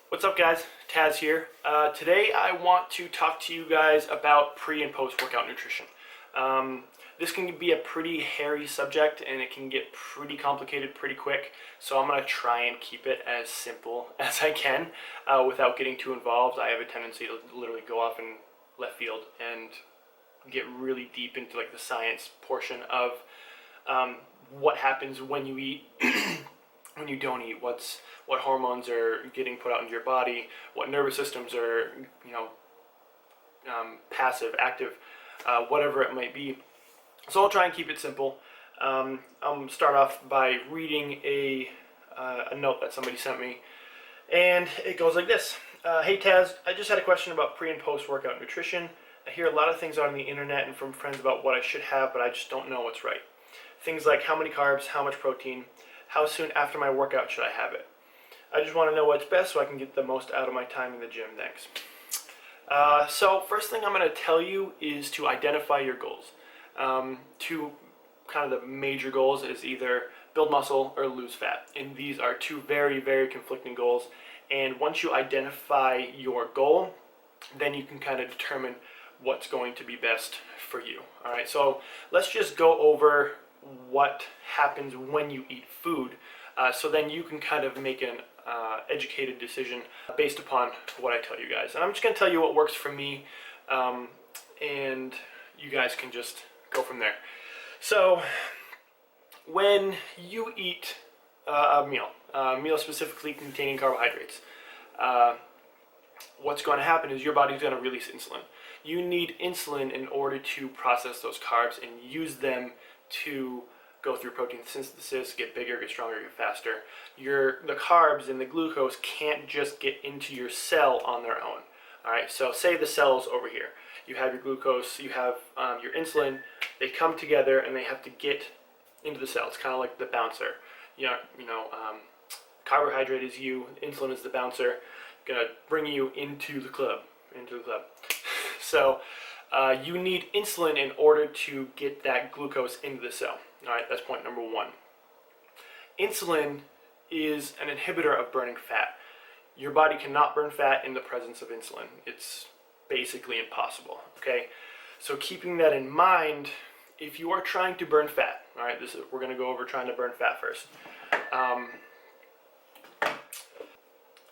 What's up, guys? Taz here. Today I want to talk to you guys about pre and post workout nutrition. This can be a pretty hairy subject and it can get pretty complicated pretty quick, so I'm going to try and keep it as simple as I can without getting too involved. I have a tendency to literally go off in left field and get really deep into like the science portion of what happens when you eat when you don't eat, what hormones are getting put out into your body, what nervous systems are, passive, active, whatever it might be. So I'll try and keep it simple. I'll start off by reading a note that somebody sent me, and it goes like this. Hey Taz, I just had a question about pre and post workout nutrition. I hear a lot of things on the internet and from friends about what I should have, but I just don't know what's right. Things like how many carbs, how much protein, how soon after my workout should I have it? I just want to know what's best so I can get the most out of my time in the gym. Thanks. So first thing I'm going to tell you is to identify your goals. Two kind of the major goals is either build muscle or lose fat. And these are two very, very conflicting goals. And once you identify your goal, then you can kind of determine what's going to be best for you. All right, so let's just go over what happens when you eat food, so then you can kind of make an educated decision based upon what I tell you guys. And I'm just going to tell you what works for me, and you guys can just go from there. So when you eat a meal specifically containing carbohydrates, what's going to happen is your body's going to release insulin. You need insulin in order to process those carbs and use them to go through protein synthesis, get bigger, get stronger, get faster. The carbs and the glucose can't just get into your cell on their own. All right, so say the cell's over here. You have your glucose, you have your insulin. They come together and they have to get into the cell. It's kind of like the bouncer. Carbohydrate is you, insulin is the bouncer, gonna bring you into the club. So you need insulin in order to get that glucose into the cell. All right, that's point number one. Insulin is an inhibitor of burning fat. Your body cannot burn fat in the presence of insulin. It's basically impossible, okay? So keeping that in mind, if you are trying to burn fat, all right, we're gonna go over trying to burn fat first.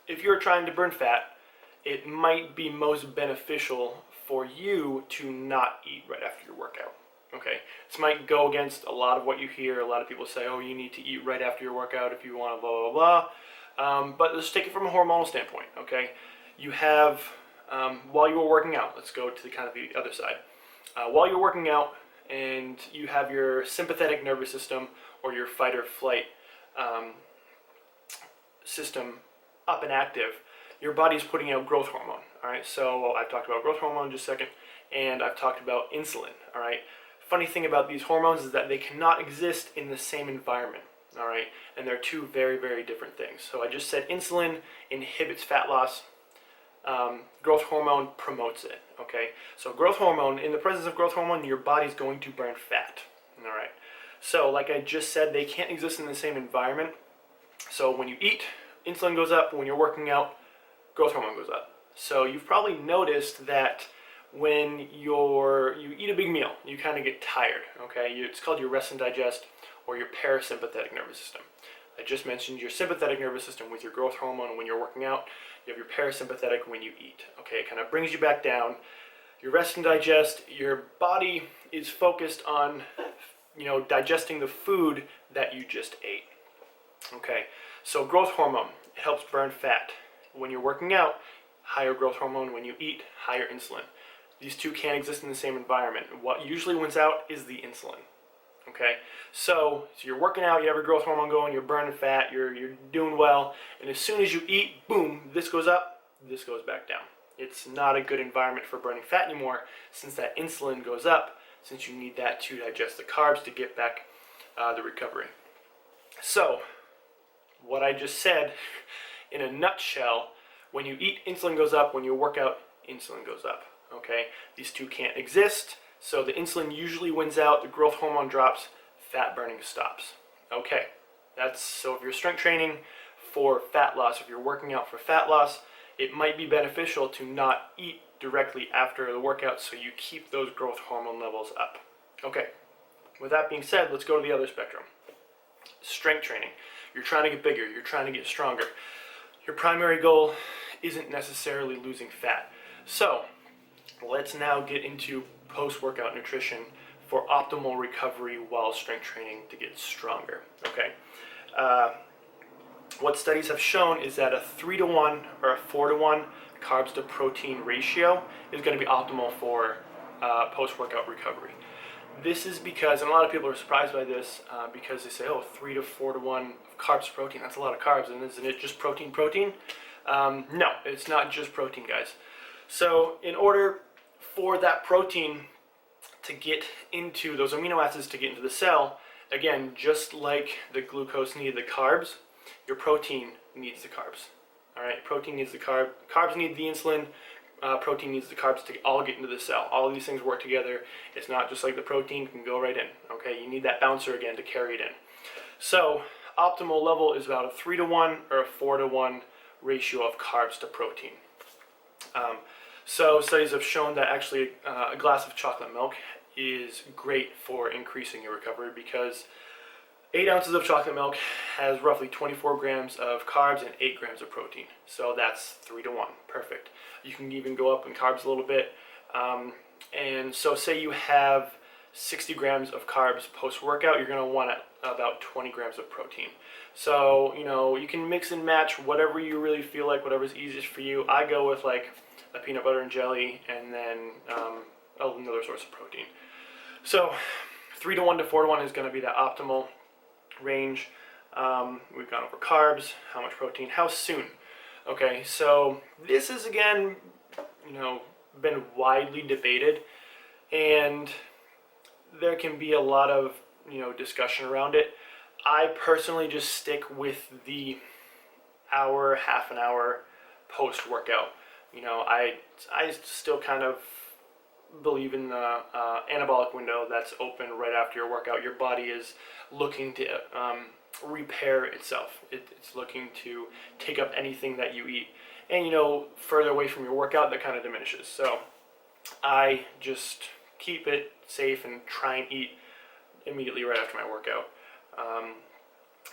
If you're trying to burn fat, it might be most beneficial for you to not eat right after your workout. Okay, this might go against a lot of what you hear. A lot of people say, oh, you need to eat right after your workout if you want to blah, blah, blah. But let's take it from a hormonal standpoint, okay? You have, while you were working out, let's go to the other side. While you're working out and you have your sympathetic nervous system or your fight or flight system up and active, your body's putting out growth hormone, all right? So I've talked about growth hormone in just a second, and I've talked about insulin, all right? Funny thing about these hormones is that they cannot exist in the same environment, all right? And they're two very, very different things. So I just said insulin inhibits fat loss. Growth hormone promotes it, okay? So growth hormone, in the presence of growth hormone, your body's going to burn fat, all right? So like I just said, they can't exist in the same environment. So when you eat, insulin goes up. When you're working out, growth hormone goes up. So you've probably noticed that when you eat a big meal, you kind of get tired, okay? It's called your rest and digest, or your parasympathetic nervous system. I just mentioned your sympathetic nervous system with your growth hormone when you're working out. You have your parasympathetic when you eat, okay? It kind of brings you back down. Your rest and digest, your body is focused on, digesting the food that you just ate, okay? So growth hormone helps burn fat. When you're working out, higher growth hormone. When you eat, higher insulin. These two can't exist in the same environment. What usually wins out is the insulin. Okay, so you're working out, you have your growth hormone going, you're burning fat, you're doing well, and as soon as you eat, boom, this goes up, this goes back down. It's not a good environment for burning fat anymore, since that insulin goes up, since you need that to digest the carbs to get back the recovery. So what I just said, in a nutshell, when you eat, insulin goes up. When you work out, insulin goes up. Okay, these two can't exist, so the insulin usually wins out, the growth hormone drops, fat burning stops. Okay, so if you're strength training, for fat loss, if you're working out for fat loss, it might be beneficial to not eat directly after the workout so you keep those growth hormone levels up. Okay, with that being said, let's go to the other spectrum. Strength training. You're trying to get bigger, you're trying to get stronger. Your primary goal isn't necessarily losing fat. So, let's now get into post-workout nutrition for optimal recovery while strength training to get stronger. Okay. What studies have shown is that a 3-to-1 or a 4-to-1 carbs to protein ratio is going to be optimal for post-workout recovery. This is because, and a lot of people are surprised by this because they say, oh, 3 to 4-to-1 carbs to protein, that's a lot of carbs, and isn't it just protein? No, it's not just protein, guys. So in order for that protein to get into those amino acids to get into the cell, again, just like the glucose needed the carbs, your protein needs the carbs. All right, protein needs the carbs need the insulin, protein needs the carbs to all get into the cell. All of these things work together. It's not just like the protein can go right in. Okay, you need that bouncer again to carry it in. So optimal level is about a 3-to-1 or a 4-to-1 ratio of carbs to protein. So studies have shown that actually a glass of chocolate milk is great for increasing your recovery because 8 ounces of chocolate milk has roughly 24 grams of carbs and 8 grams of protein. So that's 3-to-1, perfect. You can even go up in carbs a little bit. And so say you have 60 grams of carbs post-workout, you're gonna want about 20 grams of protein. So, you can mix and match whatever you really feel like, whatever's easiest for you. I go with like a peanut butter and jelly and then another source of protein. So 3-to-1 to 4-to-1 is gonna be that optimal range. We've gone over carbs, how much protein, how soon. Okay, so this is again, been widely debated, and there can be a lot of discussion around it. I personally just stick with the hour, half an hour post workout. I still kind of believe in the anabolic window that's open right after your workout. Your body is looking to repair itself. It's looking to take up anything that you eat. And further away from your workout, that kind of diminishes. So I just keep it safe and try and eat immediately right after my workout.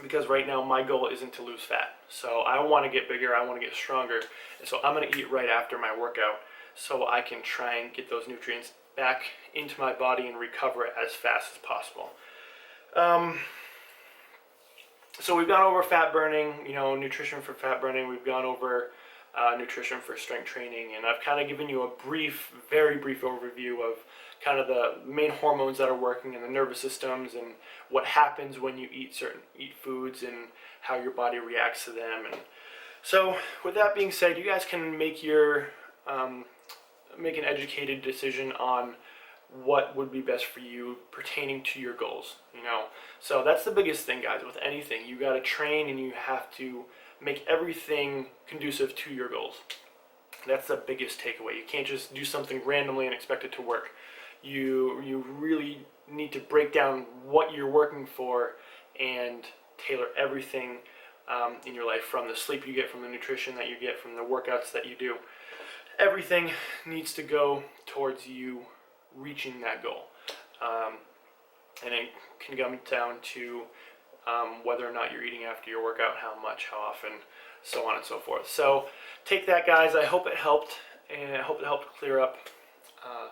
Because right now my goal isn't to lose fat. So I want to get bigger, I want to get stronger. And so I'm going to eat right after my workout so I can try and get those nutrients back into my body and recover as fast as possible. So we've gone over fat burning, nutrition for fat burning. We've gone over nutrition for strength training, and I've kind of given you a very brief overview of kind of the main hormones that are working in the nervous systems and what happens when you eat foods and how your body reacts to them. And so with that being said, you guys can make an educated decision on what would be best for you pertaining to your goals. So that's the biggest thing, guys. With anything, you got to train and you have to make everything conducive to your goals. That's the biggest takeaway. You can't just do something randomly and expect it to work. You really need to break down what you're working for and tailor everything in your life, from the sleep you get, from the nutrition that you get, from the workouts that you do. Everything needs to go towards you reaching that goal. And it can come down to whether or not you're eating after your workout, how much, how often, so on and so forth. So take that, guys. I hope it helped, and I hope it helped clear up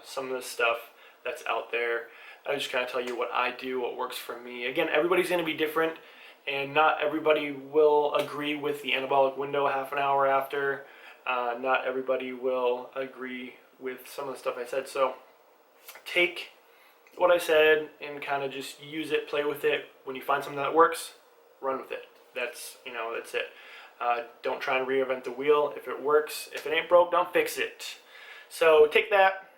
some of the stuff that's out there. I just kind of tell you what I do, what works for me. Again, everybody's going to be different, and not everybody will agree with the anabolic window half an hour after. Not everybody will agree with some of the stuff I said. So take what I said and kind of just use it, play with it. When you find something that works, run with it. That's it. Don't try and reinvent the wheel. If it works, if it ain't broke, don't fix it. So take that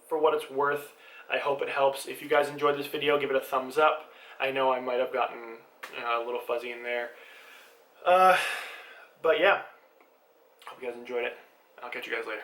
for what it's worth. I hope it helps. If you guys enjoyed this video, give it a thumbs up. I know I might have gotten a little fuzzy in there. But yeah, hope you guys enjoyed it. I'll catch you guys later.